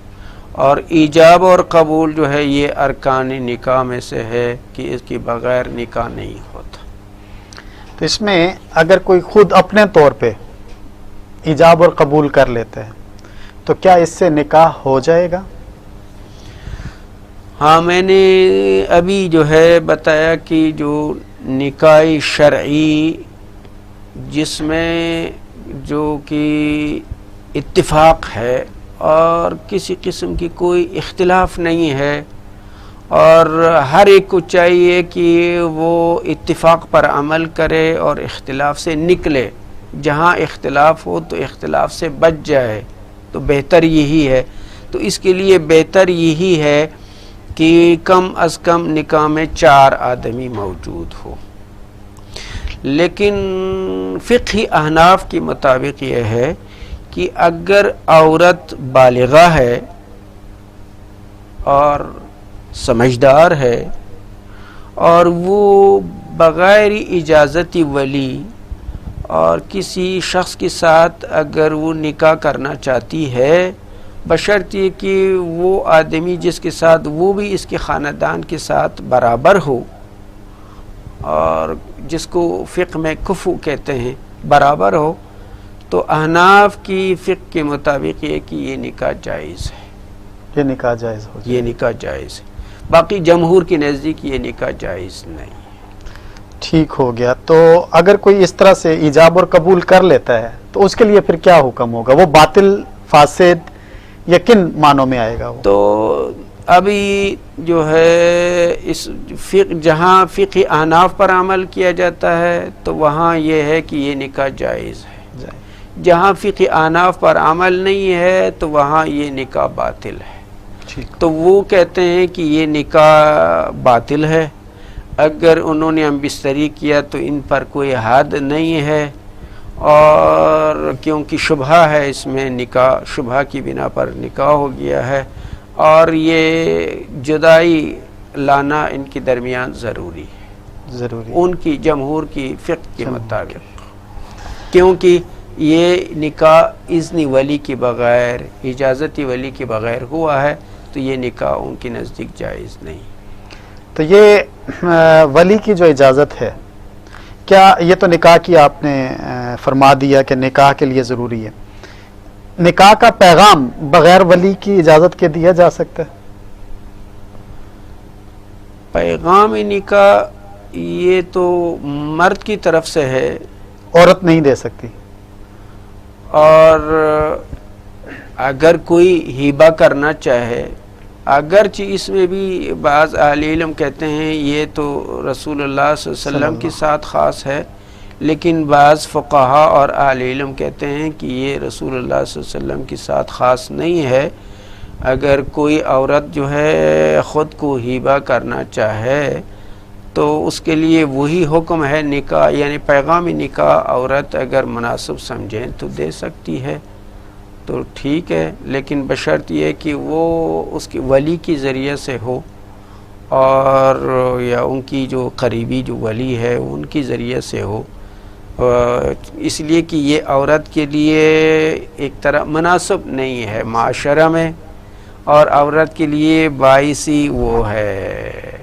اور ایجاب اور قبول جو ہے یہ ارکان نکاح میں سے ہے کہ اس کے بغیر نکاح نہیں ہوتا. تو اس میں اگر کوئی خود اپنے طور پہ ایجاب اور قبول کر لیتے ہیں تو کیا اس سے نکاح ہو جائے گا؟ ہاں میں نے ابھی جو ہے بتایا کہ جو نکاح شرعی جس میں جو کہ اتفاق ہے اور کسی قسم کی کوئی اختلاف نہیں ہے اور ہر ایک کو چاہیے کہ وہ اتفاق پر عمل کرے اور اختلاف سے نکلے. جہاں اختلاف ہو تو اختلاف سے بچ جائے تو بہتر یہی ہے. تو اس کے لیے بہتر یہی ہے کہ کم از کم نکاح میں 4 آدمی موجود ہو. لیکن فقہی احناف کے مطابق یہ ہے کہ اگر عورت بالغہ ہے اور سمجھدار ہے اور وہ بغیر اجازت ولی اور کسی شخص کے ساتھ اگر وہ نکاح کرنا چاہتی ہے بشرطیہ کہ وہ آدمی جس کے ساتھ وہ بھی اس کے خاندان کے ساتھ برابر ہو اور جس کو فقہ میں کفو کہتے ہیں برابر ہو، تو احناف کی فقہ کے مطابق یہ کہ یہ نکاح جائز ہے. یہ نکاح جائز ہو جائے. یہ نکاح جائز ہے. باقی جمہور کے نزدیک یہ نکاح جائز نہیں. ٹھیک ہو گیا. تو اگر کوئی اس طرح سے ایجاب اور قبول کر لیتا ہے تو اس کے لیے پھر کیا حکم ہوگا؟ وہ باطل فاسد یا کن معنوں میں آئے گا وہ؟ تو ابھی جو ہے اس جہاں فقہ احناف پر عمل کیا جاتا ہے تو وہاں یہ ہے کہ یہ نکاح جائز ہے. جہاں فقہ احناف پر عمل نہیں ہے تو وہاں یہ نکاح باطل ہے. تو وہ کہتے ہیں کہ یہ نکاح باطل ہے. اگر انہوں نے ہم بستری کیا تو ان پر کوئی حد نہیں ہے اور کیونکہ شبہ ہے اس میں، نکاح شبہ کی بنا پر نکاح ہو گیا ہے اور یہ جدائی لانا ان کے درمیان ضروری ہے ان کی جمہور کی فقہ کے مطابق، کیونکہ یہ نکاح اذن ولی کے بغیر، اجازت ولی کے بغیر ہوا ہے تو یہ نکاح ان کے نزدیک جائز نہیں۔ تو یہ ولی کی جو اجازت ہے، کیا یہ تو نکاح کی آپ نے فرما دیا کہ نکاح کے لیے ضروری ہے، نکاح کا پیغام بغیر ولی کی اجازت کے دیا جا سکتا ہے؟ پیغام نکاح یہ تو مرد کی طرف سے ہے، عورت نہیں دے سکتی، اور اگر کوئی ہیبہ کرنا چاہے، اگرچہ اس میں بھی بعض اہل علم کہتے ہیں یہ تو رسول اللہ صلی اللہ علیہ وسلم کے ساتھ خاص ہے، لیکن بعض فقہا اور اہل علم کہتے ہیں کہ یہ رسول اللہ صلی اللہ علیہ وسلم کے ساتھ خاص نہیں ہے۔ اگر کوئی عورت جو ہے خود کو ہیبہ کرنا چاہے تو اس کے لیے وہی حکم ہے نکاح، یعنی پیغام نکاح عورت اگر مناسب سمجھیں تو دے سکتی ہے تو ٹھیک ہے، لیکن بشرط یہ کہ وہ اس کے ولی کے ذریعے سے ہو، اور یا ان کی جو قریبی جو ولی ہے ان کے ذریعے سے ہو، اس لیے کہ یہ عورت کے لیے ایک طرح مناسب نہیں ہے معاشرہ میں، اور عورت کے لیے باعثی وہ ہے،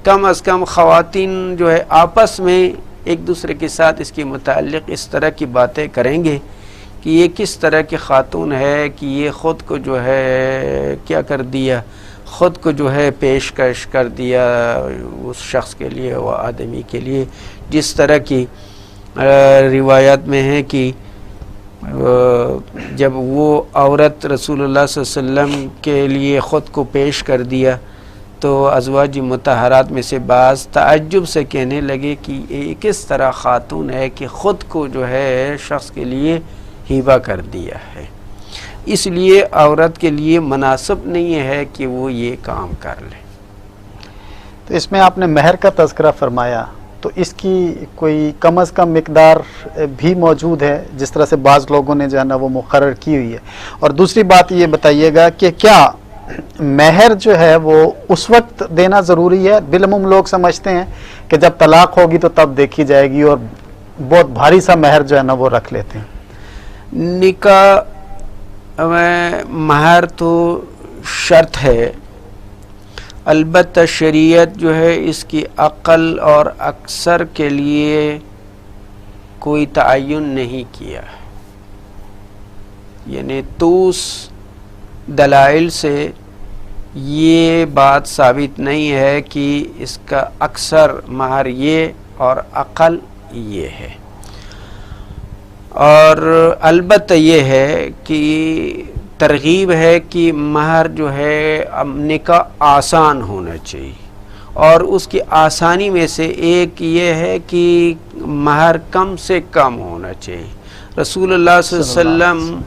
کم از کم خواتین جو ہے آپس میں ایک دوسرے کے ساتھ اس کے متعلق اس طرح کی باتیں کریں گے کہ یہ کس طرح کی خاتون ہے کہ یہ خود کو جو ہے کیا کر دیا، خود کو جو ہے پیشکش کر دیا اس شخص کے لیے، وہ آدمی کے لیے، جس طرح کی روایات میں ہے کہ جب وہ عورت رسول اللہ صلی اللہ علیہ وسلم کے لیے خود کو پیش کر دیا تو ازواج مطہرات میں سے بعض تعجب سے کہنے لگے کہ یہ کس طرح خاتون ہے کہ خود کو جو ہے شخص کے لیے ہیبہ کر دیا ہے، اس لیے عورت کے لیے مناسب نہیں ہے کہ وہ یہ کام کر لے۔ تو اس میں آپ نے مہر کا تذکرہ فرمایا، تو اس کی کوئی کم از کم مقدار بھی موجود ہے جس طرح سے بعض لوگوں نے جو ہے نا وہ مقرر کی ہوئی ہے؟ اور دوسری بات یہ بتائیے گا کہ کیا مہر جو ہے وہ اس وقت دینا ضروری ہے؟ بالعموم لوگ سمجھتے ہیں کہ جب طلاق ہوگی تو تب دیکھی جائے گی، اور بہت بھاری سا مہر جو ہے نا وہ رکھ لیتے ہیں۔ نکاح میں مہر تو شرط ہے، البتہ شریعت جو ہے اس کی عقل اور اکثر کے لیے کوئی تعین نہیں کیا، یعنی توس دلائل سے یہ بات ثابت نہیں ہے کہ اس کا اکثر مہر یہ اور اقل یہ ہے، اور البتہ یہ ہے کہ ترغیب ہے کہ مہر جو ہے نکاح آسان ہونا چاہیے، اور اس کی آسانی میں سے ایک یہ ہے کہ مہر کم سے کم ہونا چاہیے۔ رسول اللہ صلی اللہ علیہ وسلم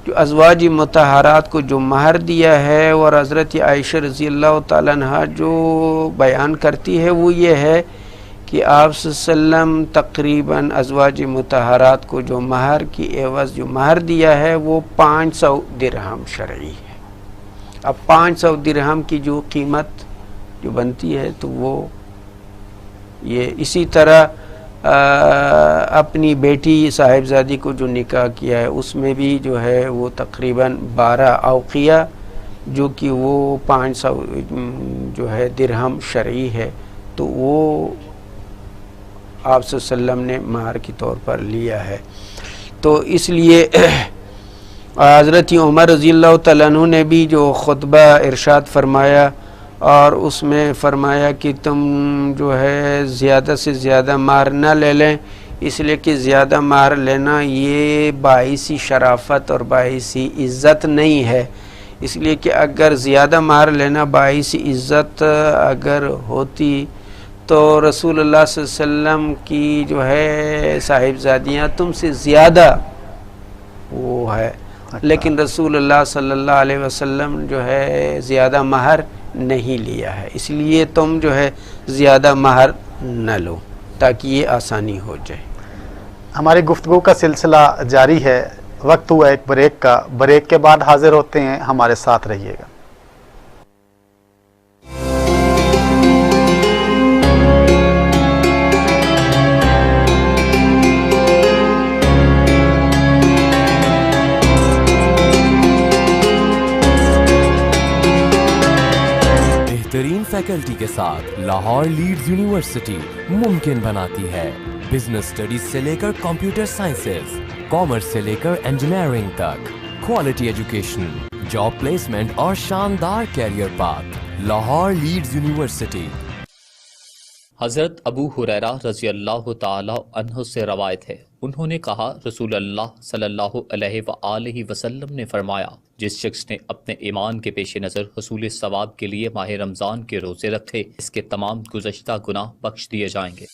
جو ازواج مطہرات کو جو مہر دیا ہے، اور حضرت عائشہ رضی اللہ تعالیٰ عنہ جو بیان کرتی ہے وہ یہ ہے کہ آپ صلی اللہ علیہ وسلم تقریباً ازواج مطہرات کو جو مہر کی عوض جو مہر دیا ہے وہ 500 درہم شرعی ہے۔ اب 500 درہم کی جو قیمت جو بنتی ہے تو وہ یہ اسی طرح اپنی بیٹی صاحبزادی کو جو نکاح کیا ہے اس میں بھی جو ہے وہ تقریباً 12 اوقیہ جو کہ وہ 500 جو ہے درہم شرعی ہے، تو وہ آپ صلی اللہ علیہ وسلم نے مہر کے طور پر لیا ہے۔ تو اس لیے حضرت عمر رضی اللہ تعالیٰ عنہ نے بھی جو خطبہ ارشاد فرمایا، اور اس میں فرمایا کہ تم جو ہے زیادہ سے زیادہ مہر نہ لے لیں، اس لیے کہ زیادہ مہر لینا یہ باعثی شرافت اور باعثی عزت نہیں ہے، اس لیے کہ اگر زیادہ مہر لینا باعثی عزت اگر ہوتی تو رسول اللہ صلی اللہ علیہ وسلم کی جو ہے صاحبزادیاں تم سے زیادہ وہ ہے، لیکن رسول اللہ صلی اللہ علیہ وسلم جو ہے زیادہ مہر نہیں لیا ہے، اس لیے تم جو ہے زیادہ مہر نہ لو تاکہ یہ آسانی ہو جائے۔ ہماری گفتگو کا سلسلہ جاری ہے، وقت ہوا ایک بریک کا، بریک کے بعد حاضر ہوتے ہیں، ہمارے ساتھ رہیے گا۔ بہترین فیکلٹی کے ساتھ لاہور لیڈز یونیورسٹی ممکن بناتی ہے بزنس اسٹڈیز سے لے کر کمپیوٹر سائنسز، کامرس سے لے کر انجینئرنگ تک، کوالٹی ایجوکیشن، جاب پلیسمنٹ اور شاندار career path. Lahore Leeds University. Hazrat Abu ہریرہ رضی اللہ تعالی عنہ سے روایت ہے، انہوں نے کہا رسول اللہ صلی اللہ علیہ وآلہ وسلم نے فرمایا، جس شخص نے اپنے ایمان کے پیش نظر حصول ثواب کے لیے ماہ رمضان کے روزے رکھے، اس کے تمام گزشتہ گناہ بخش دیے جائیں گے۔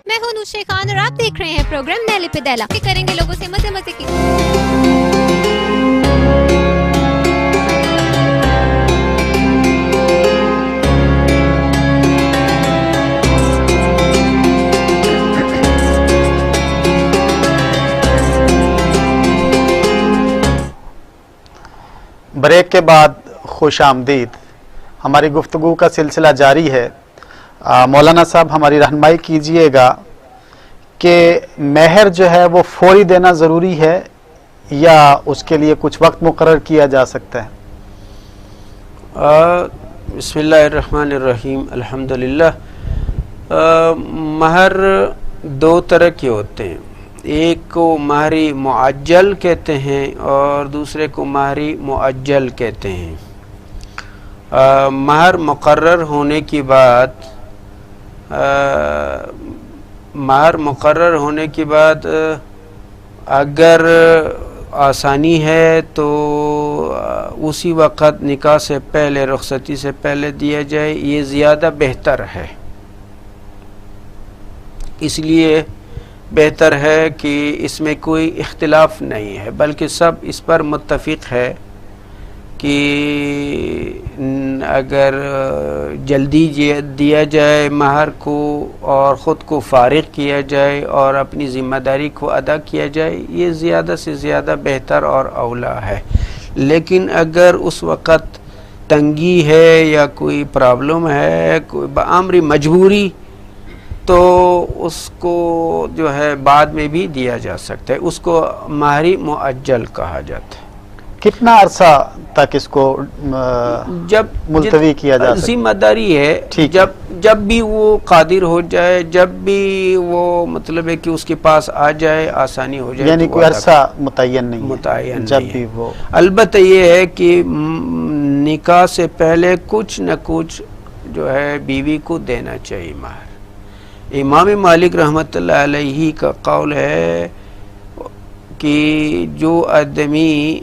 میں ہوں نوشے خان اور آپ دیکھ رہے ہیں پروگرام نیلی پیدیلا، کہ کریں گے لوگوں سے مزے مزے کی۔ بریک کے بعد خوش آمدید۔ ہماری گفتگو کا سلسلہ جاری ہے۔ مولانا صاحب ہماری رہنمائی کیجئے گا کہ مہر جو ہے وہ فوری دینا ضروری ہے یا اس کے لیے کچھ وقت مقرر کیا جا سکتا ہے؟ بسم اللہ الرحمن الرحیم، الحمدللہ۔ مہر دو طرح کے ہوتے ہیں، ایک کو مہری معجل کہتے ہیں اور دوسرے کو مہری مؤجل کہتے ہیں۔ مہر مقرر ہونے کی بعد اگر آسانی ہے تو اسی وقت نکاح سے پہلے، رخصتی سے پہلے دیا جائے، یہ زیادہ بہتر ہے۔ اس لیے بہتر ہے کہ اس میں کوئی اختلاف نہیں ہے، بلکہ سب اس پر متفق ہے کہ اگر جلدی دیا جائے مہر کو اور خود کو فارغ کیا جائے اور اپنی ذمہ داری کو ادا کیا جائے، یہ زیادہ سے زیادہ بہتر اور اولیٰ ہے۔ لیکن اگر اس وقت تنگی ہے یا کوئی پرابلم ہے، کوئی بامر مجبوری، تو اس کو جو ہے بعد میں بھی دیا جا سکتا ہے، اس کو مہری مؤجل کہا جاتا ہے۔ کتنا عرصہ تک اس کو جب ملتوی کیا جا سکتا ہے؟ ذمہ داری ہے، جب بھی وہ قادر ہو جائے، جب بھی وہ مطلب ہے کہ اس کے پاس آ جائے، آسانی ہو جائے، یعنی کوئی عرصہ متعین نہیں، جب بھی وہ۔ البتہ یہ ہے کہ نکاح سے پہلے کچھ نہ کچھ جو ہے بیوی کو دینا چاہیے مہر۔ امام مالک رحمۃ اللہ علیہ کا قول ہے کہ جو آدمی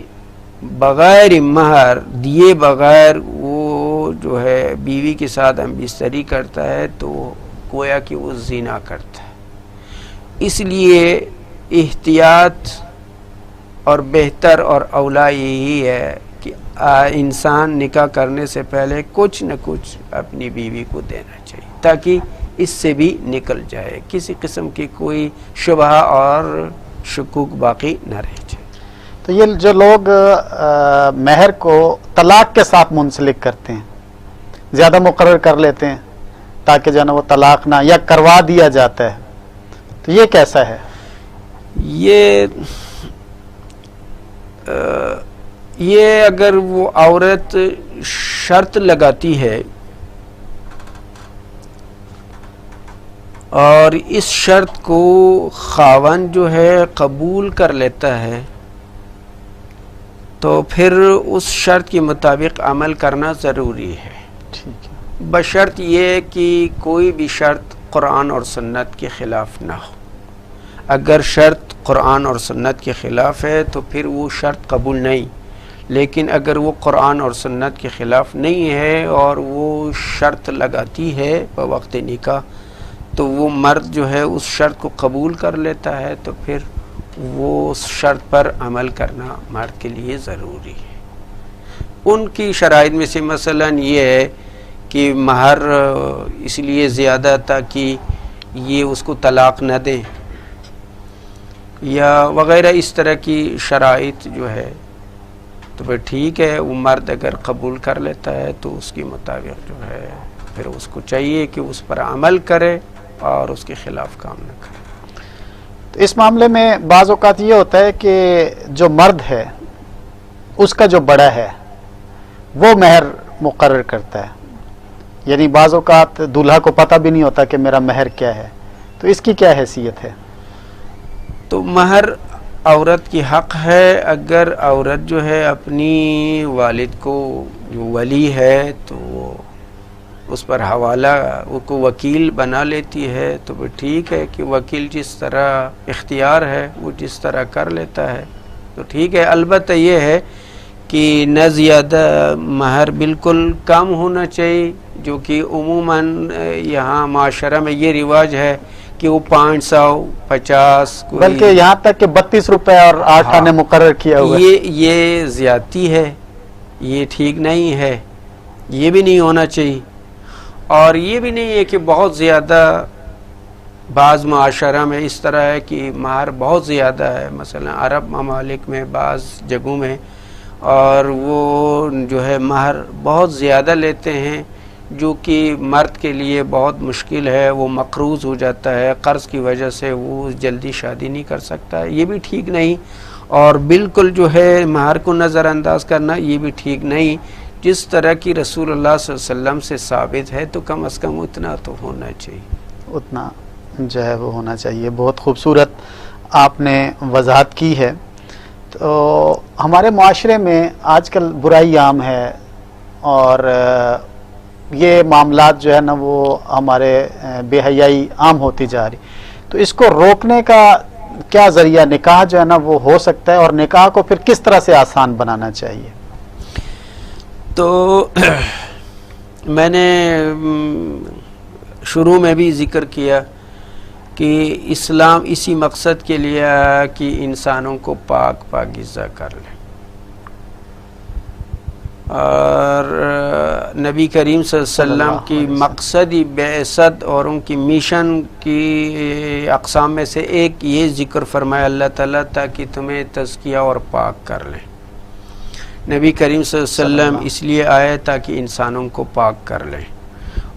بغیر مہر دیے بغیر وہ جو ہے بیوی کے ساتھ ہم بستری کرتا ہے تو گویا کہ وہ زنا کرتا ہے۔ اس لیے احتیاط اور بہتر اور اولیٰ یہی ہے کہ انسان نکاح کرنے سے پہلے کچھ نہ کچھ اپنی بیوی کو دینا چاہیے، تاکہ اس سے بھی نکل جائے، کسی قسم کی کوئی شبہ اور شکوک باقی نہ رہ جائے۔ تو یہ جو لوگ مہر کو طلاق کے ساتھ منسلک کرتے ہیں، زیادہ مقرر کر لیتے ہیں تاکہ جو ہے نا وہ طلاق نہ، یا کروا دیا جاتا ہے، تو یہ کیسا ہے؟ یہ اگر وہ عورت شرط لگاتی ہے اور اس شرط کو خاوند جو ہے قبول کر لیتا ہے تو پھر اس شرط کے مطابق عمل کرنا ضروری ہے، بشرط یہ کہ کوئی بھی شرط قرآن اور سنت کے خلاف نہ ہو۔ اگر شرط قرآن اور سنت کے خلاف ہے تو پھر وہ شرط قبول نہیں، لیکن اگر وہ قرآن اور سنت کے خلاف نہیں ہے اور وہ شرط لگاتی ہے بوقت نکاح، تو وہ مرد جو ہے اس شرط کو قبول کر لیتا ہے، تو پھر وہ اس شرط پر عمل کرنا مرد کے لیے ضروری ہے۔ ان کی شرائط میں سے مثلا یہ ہے کہ مہر اس لیے زیادہ تاکہ یہ اس کو طلاق نہ دیں، یا وغیرہ اس طرح کی شرائط جو ہے، تو پھر ٹھیک ہے، وہ مرد اگر قبول کر لیتا ہے تو اس کے مطابق جو ہے پھر اس کو چاہیے کہ اس پر عمل کرے اور اس کے خلاف کام نہ کرے۔ تو اس معاملے میں بعض اوقات یہ ہوتا ہے کہ جو مرد ہے اس کا جو بڑا ہے وہ مہر مقرر کرتا ہے، یعنی بعض اوقات دولہا کو پتہ بھی نہیں ہوتا کہ میرا مہر کیا ہے، تو اس کی کیا حیثیت ہے؟ تو مہر عورت کی حق ہے. اگر عورت جو ہے اپنی والد کو جو ولی ہے تو وہ اس پر حوالہ کو وکیل بنا لیتی ہے، تو وہ ٹھیک ہے کہ وکیل جس طرح اختیار ہے وہ جس طرح کر لیتا ہے تو ٹھیک ہے. البتہ یہ ہے کہ نہ زیادہ مہر بالکل کم ہونا چاہیے، جو کہ عموماً یہاں معاشرہ میں یہ رواج ہے کہ وہ 550 بلکہ یہاں تک کہ 32 روپے اور 8 آنے مقرر کیا ہوا ہے. یہ زیادتی ہے، یہ ٹھیک نہیں ہے، یہ بھی نہیں ہونا چاہیے. اور یہ بھی نہیں ہے کہ بہت زیادہ، بعض معاشرہ میں اس طرح ہے کہ مہر بہت زیادہ ہے، مثلا عرب ممالک میں بعض جگہوں میں، اور وہ جو ہے مہر بہت زیادہ لیتے ہیں جو کہ مرد کے لیے بہت مشکل ہے، وہ مقروض ہو جاتا ہے، قرض کی وجہ سے وہ جلدی شادی نہیں کر سکتا ہے. یہ بھی ٹھیک نہیں، اور بالکل جو ہے مہر کو نظر انداز کرنا یہ بھی ٹھیک نہیں. جس طرح کی رسول اللہ صلی اللہ علیہ وسلم سے ثابت ہے تو کم از کم اتنا تو ہونا چاہیے، اتنا جو ہے وہ ہونا چاہیے. بہت خوبصورت آپ نے وضاحت کی ہے. تو ہمارے معاشرے میں آج کل برائی عام ہے، اور یہ معاملات جو ہے نا وہ ہمارے بے حیائی عام ہوتی جا رہی. تو اس کو روکنے کا کیا ذریعہ نکاح جو ہے نا وہ ہو سکتا ہے، اور نکاح کو پھر کس طرح سے آسان بنانا چاہیے؟ تو میں نے شروع میں بھی ذکر کیا کہ اسلام اسی مقصد کے لیے کہ انسانوں کو پاکیزہ کر لے، اور نبی کریم صلی اللہ علیہ وسلم کی مقصدی بعثت اور ان کی میشن کی اقسام میں سے ایک یہ ذکر فرمایا اللہ تعالیٰ تاکہ تمہیں تزکیہ اور پاک کر لیں. نبی کریم صلی اللہ علیہ وسلم اس لیے آئے تاکہ انسانوں کو پاک کر لیں،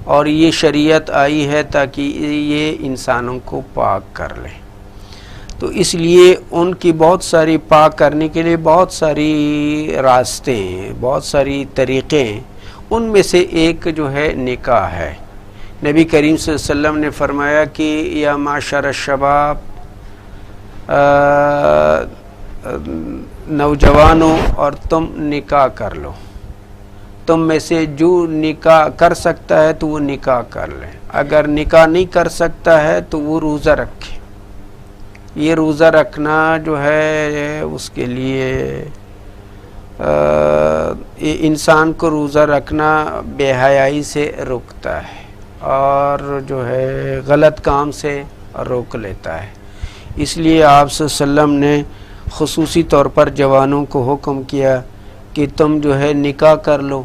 اور یہ شریعت آئی ہے تاکہ یہ انسانوں کو پاک کر لیں. تو اس لیے ان کی بہت ساری پاک کرنے کے لیے بہت ساری راستے ہیں، بہت ساری طریقے ہیں. ان میں سے ایک جو ہے نکاح ہے. نبی کریم صلی اللہ علیہ وسلم نے فرمایا کہ یا معاشر الشباب، نوجوانوں، اور تم نکاح کر لو. تم میں سے جو نکاح کر سکتا ہے تو وہ نکاح کر لے، اگر نکاح نہیں کر سکتا ہے تو وہ روزہ رکھے. یہ روزہ رکھنا جو ہے اس کے لیے انسان کو روزہ رکھنا بے حیائی سے روکتا ہے، اور جو ہے غلط کام سے روک لیتا ہے. اس لیے آپ صلی اللہ علیہ وسلم نے خصوصی طور پر جوانوں کو حکم کیا کہ تم جو ہے نکاح کر لو،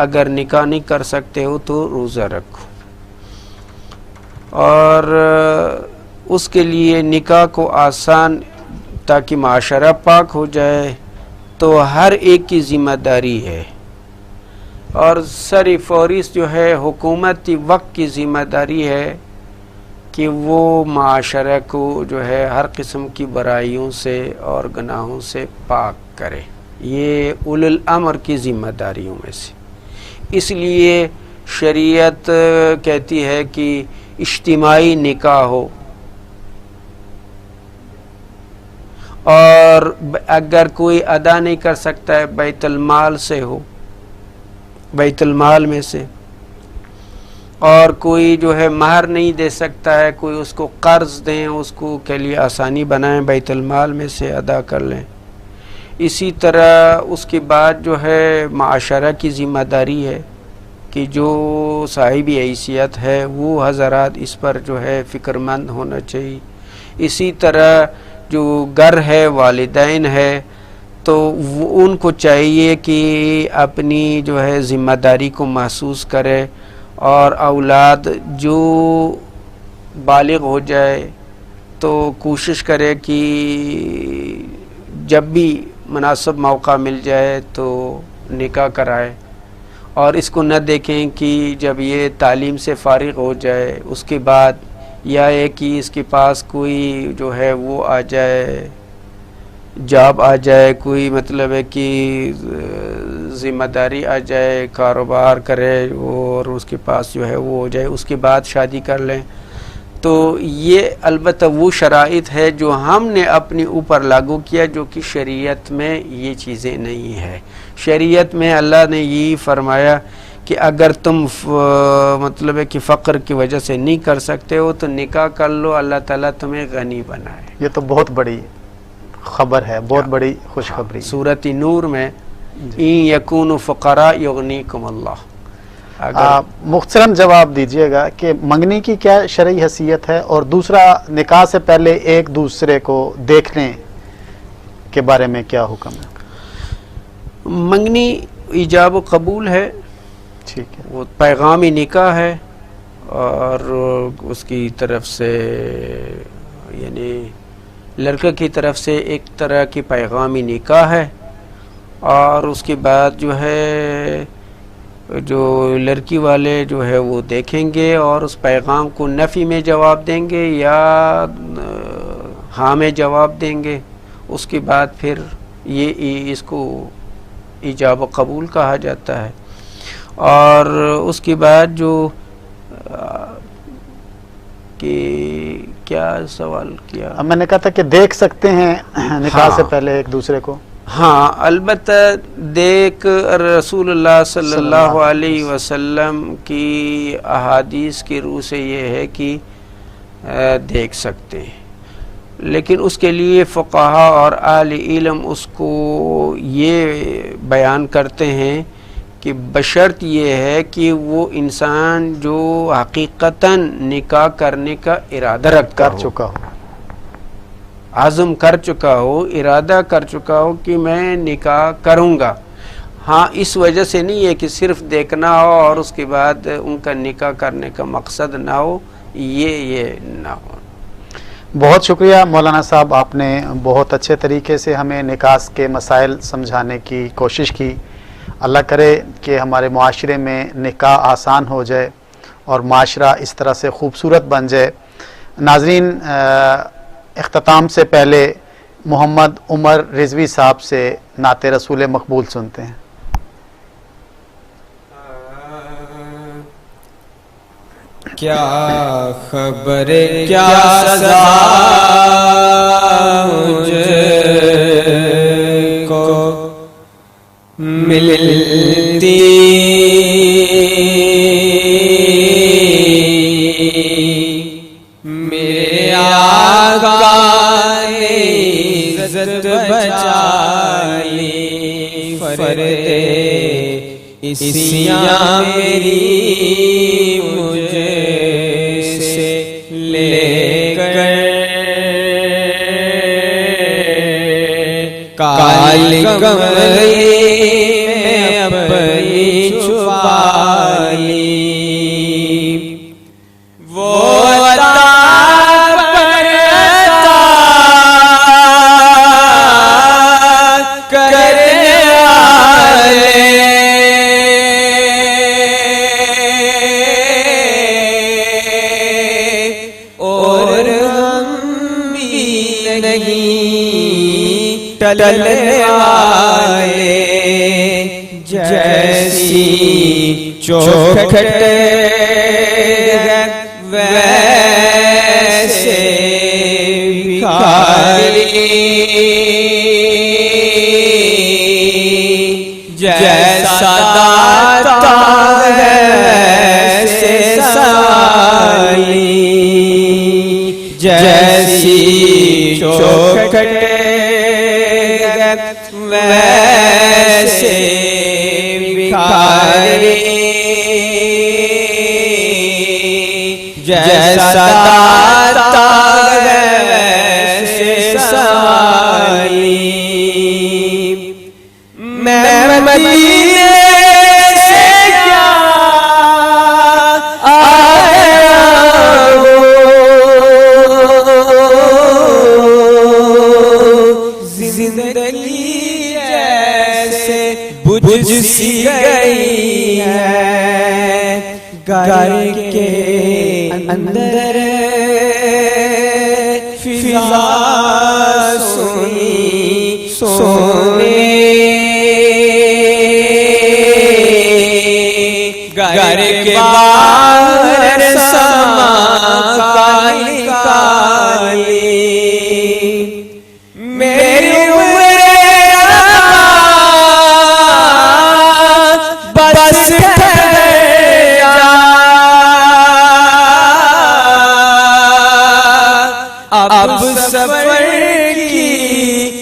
اگر نکاح نہیں کر سکتے ہو تو روزہ رکھو. اور اس کے لیے نکاح کو آسان، تاکہ معاشرہ پاک ہو جائے، تو ہر ایک کی ذمہ داری ہے، اور سری فوریس جو ہے حکومتی وقت کی ذمہ داری ہے کہ وہ معاشرہ کو جو ہے ہر قسم کی برائیوں سے اور گناہوں سے پاک کرے. یہ اولو الامر کی ذمہ داریوں میں سے. اس لیے شریعت کہتی ہے کہ اجتماعی نکاح ہو، اور اگر کوئی ادا نہیں کر سکتا ہے بیت المال سے ہو، بیت المال میں سے، اور کوئی جو ہے مہر نہیں دے سکتا ہے، کوئی اس کو قرض دیں، اس کو کے لیے آسانی بنائیں، بیت المال میں سے ادا کر لیں. اسی طرح اس کے بعد جو ہے معاشرہ کی ذمہ داری ہے کہ جو صاحب حیثیت ہے وہ حضرات اس پر جو ہے فکر مند ہونا چاہیے. اسی طرح جو گھر ہے، والدین ہے، تو ان کو چاہیے کہ اپنی جو ہے ذمہ داری کو محسوس کرے، اور اولاد جو بالغ ہو جائے تو کوشش کرے کہ جب بھی مناسب موقع مل جائے تو نکاح کرائے، اور اس کو نہ دیکھیں کہ جب یہ تعلیم سے فارغ ہو جائے اس کے بعد، یا ہے کہ اس کے پاس کوئی جو ہے وہ آ جائے جاب آ جائے، کوئی مطلب ہے کہ ذمہ داری آ جائے، کاروبار کرے اور اس کے پاس جو ہے وہ ہو جائے، اس کے بعد شادی کر لیں. تو یہ البتہ وہ شرائط ہے جو ہم نے اپنے اوپر لاگو کیا، جو کہ شریعت میں یہ چیزیں نہیں ہے. شریعت میں اللہ نے یہ فرمایا کہ اگر تم مطلب ہے کہ فقر کی وجہ سے نہیں کر سکتے ہو تو نکاح کر لو، اللہ تعالیٰ تمہیں غنی بنائے. یہ تو بہت بڑی خبر ہے، بہت بڑی خوشخبری. سورۃ نور میں این یکونوا فقراء یغنیکم اللہ. مختصراً جواب دیجئے گا کہ منگنی کی کیا شرعی حیثیت ہے، اور دوسرا نکاح سے پہلے ایک دوسرے کو دیکھنے کے بارے میں کیا حکم ہے؟ منگنی ایجاب و قبول ہے، ٹھیک ہے، وہ پیغامی نکاح ہے، اور اس کی طرف سے یعنی لڑکے کی طرف سے ایک طرح کی پیغامی نکاح ہے، اور اس کے بعد جو ہے جو لڑکی والے جو ہے وہ دیکھیں گے اور اس پیغام کو نفی میں جواب دیں گے یا ہاں میں جواب دیں گے. اس کے بعد پھر یہ اس کو ایجاب و قبول کہا جاتا ہے. اور اس کے بعد جو کہ کیا سوال کیا اب میں نے کہا تھا کہ دیکھ سکتے ہیں نکاح سے پہلے ایک دوسرے کو. ہاں البتہ دیکھ رسول اللہ صلی اللہ علیہ وسلم کی احادیث کی روح سے یہ ہے کہ دیکھ سکتے ہیں، لیکن اس کے لیے فقہا اور اہل علم اس کو یہ بیان کرتے ہیں کہ بشرط یہ ہے کہ وہ انسان جو حقیقتاً نکاح کرنے کا ارادہ رکھتا کر چکا ہو، عزم کر چکا ہو، ارادہ کر چکا ہو کہ میں نکاح کروں گا. ہاں اس وجہ سے نہیں ہے کہ صرف دیکھنا ہو اور اس کے بعد ان کا نکاح کرنے کا مقصد نہ ہو، یہ نہ ہو. بہت شکریہ مولانا صاحب، آپ نے بہت اچھے طریقے سے ہمیں نکاح کے مسائل سمجھانے کی کوشش کی. اللہ کرے کہ ہمارے معاشرے میں نکاح آسان ہو جائے اور معاشرہ اس طرح سے خوبصورت بن جائے. ناظرین، اختتام سے پہلے محمد عمر رضوی صاحب سے نعت رسول مقبول سنتے ہیں. کیا خبر کیا سزا مجھ کو ملتی میرے آقا نے عزت بچائی فرد اسیاں میری مجھ سے لے کر کالی کمری میں اپنی چھپا لی وہ ٹلنے والے جیسی چوکھٹ ویسے بھکاری جیسا داتا ویسے سالی جیسی چوکھٹ ویسے بھکاری جیسا داتا ویسے سالی میں مدینے سے کیا آیا زندگی جیسے بجھ سی گئی ہے گھر کے اندر فضا سنی سونے گھر کے باہر سما کالی کالی میری عمر بس اب سفر کی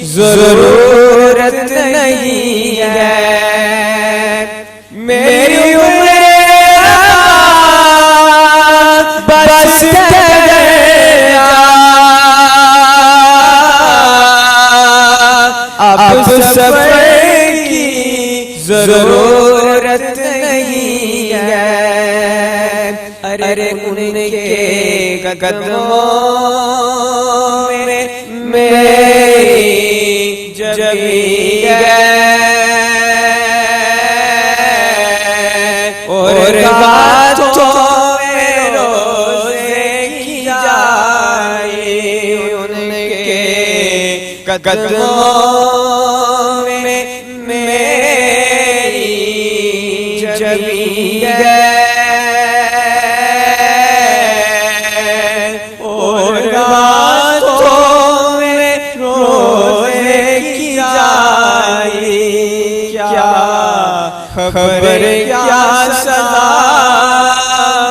ضرورت نہیں ہے میری عمر بس اب سفر کی ضرورت نہیں ہے ارے ان کے قدموں میں میری جبی ہے اور باتوں میں روزے کی جائے ان کے قدموں میں میری جبی ہے اور باتوں میں روزے کی جائے کیا خبر کیا سزا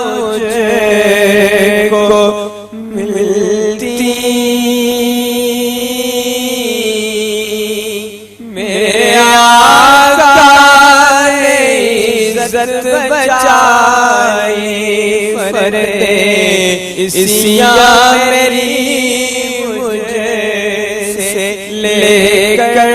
مجھے کو ملتی میرے آقا نے عزت بچائی فرتے اسیاں میری مجھے سے لے کر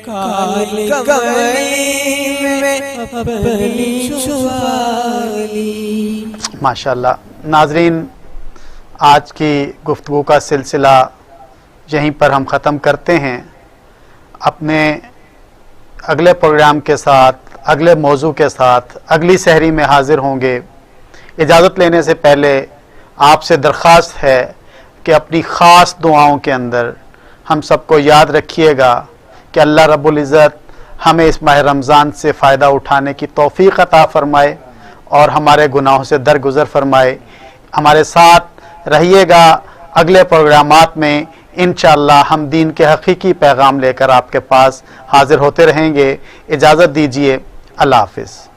کالی کملی میں اپنی چھپالی. ماشاءاللہ. ناظرین، آج کی گفتگو کا سلسلہ یہیں پر ہم ختم کرتے ہیں. اپنے اگلے پروگرام کے ساتھ، اگلے موضوع کے ساتھ اگلی سحری میں حاضر ہوں گے. اجازت لینے سے پہلے آپ سے درخواست ہے کہ اپنی خاص دعاؤں کے اندر ہم سب کو یاد رکھیے گا کہ اللہ رب العزت ہمیں اس ماہ رمضان سے فائدہ اٹھانے کی توفیق عطا فرمائے اور ہمارے گناہوں سے درگزر فرمائے. ہمارے ساتھ رہیے گا. اگلے پروگرامات میں انشاءاللہ ہم دین کے حقیقی پیغام لے کر آپ کے پاس حاضر ہوتے رہیں گے. اجازت دیجیے. اللہ حافظ.